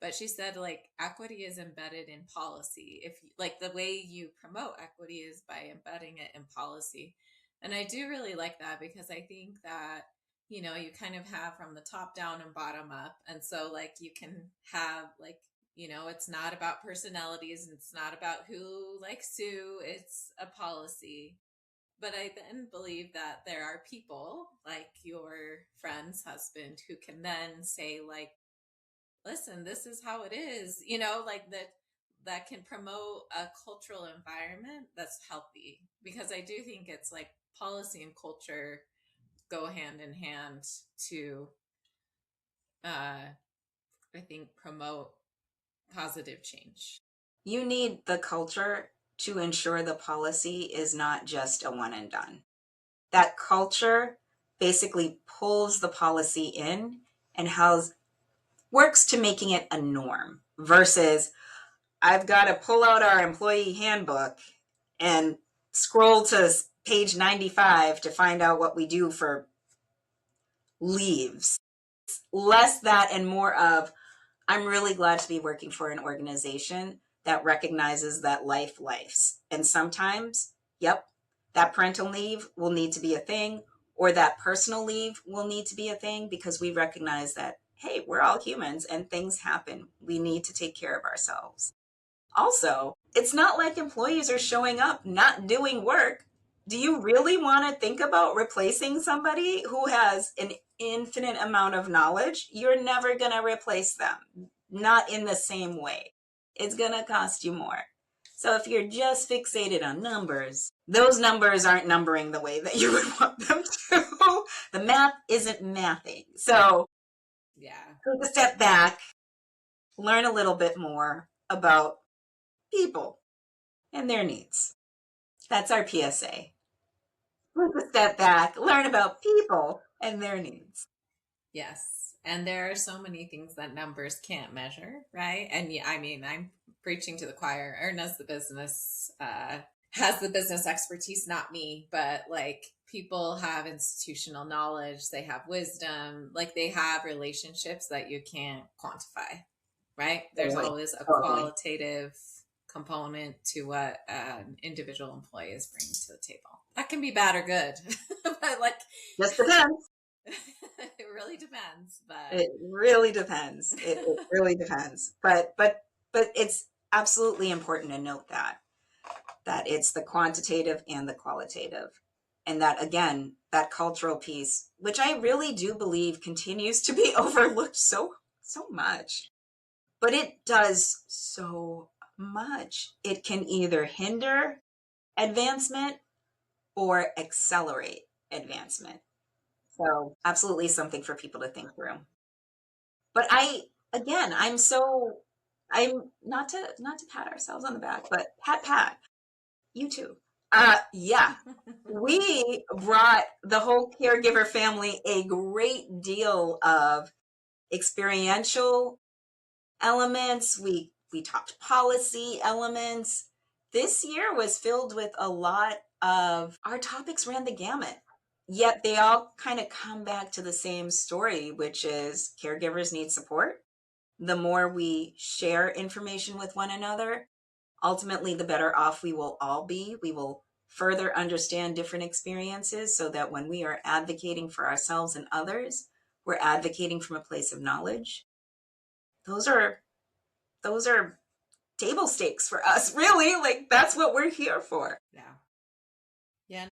But she said like equity is embedded in policy. If like the way you promote equity is by embedding it in policy. And I do really like that because I think that, you know, you kind of have from the top down and bottom up. And so like you can have like, you know, it's not about personalities and it's not about who likes who, it's a policy. But I then believe that there are people like your friend's husband who can then say like, listen, this is how it is, you know, like that can promote a cultural environment that's healthy. Because I do think it's like policy and culture go hand in hand to, I think, promote positive change. You need the culture to ensure the policy is not just a one and done. That culture basically pulls the policy in and how's works to making it a norm versus I've got to pull out our employee handbook and scroll to page 95 to find out what we do for leaves. Less that and more of, I'm really glad to be working for an organization that recognizes that life lives. And sometimes, yep, that parental leave will need to be a thing, or that personal leave will need to be a thing because we recognize that, hey, we're all humans and things happen. We need to take care of ourselves. Also, it's not like employees are showing up not doing work. Do you really want to think about replacing somebody who has an infinite amount of knowledge? You're never going to replace them, not in the same way. It's going to cost you more. So if you're just fixated on numbers, those numbers aren't numbering the way that you would want them to. The math isn't mathing. So Yeah. take a step back, learn a little bit more about people and their needs. That's our PSA. Take a step back, learn about people and their needs. Yes. And there are so many things that numbers can't measure, right? And yeah, I mean, I'm preaching to the choir. Erin has the business expertise, not me, but like people have institutional knowledge, they have wisdom, like they have relationships that you can't quantify, right? There's Totally. always a Totally. qualitative component to what individual employees bring to the table. That can be bad or good, but like Just depends. it really depends. But It really depends. It really depends. But it's absolutely important to note that it's the quantitative and the qualitative. And that again, that cultural piece, which I really do believe continues to be overlooked so much. But it does so much. It can either hinder advancement or accelerate advancement. So, absolutely something for people to think through. But again, I'm not to pat ourselves on the back, but pat, you too. Yeah, we brought the whole caregiver family a great deal of experiential elements. We talked policy elements. This year was filled with a lot of our topics ran the gamut. Yet they all kind of come back to the same story, which is caregivers need support. The more we share information with one another, ultimately the better off we will all be. We will further understand different experiences so that when we are advocating for ourselves and others, we're advocating from a place of knowledge. Those are those are table stakes for us, really. Like that's what we're here for. yeah,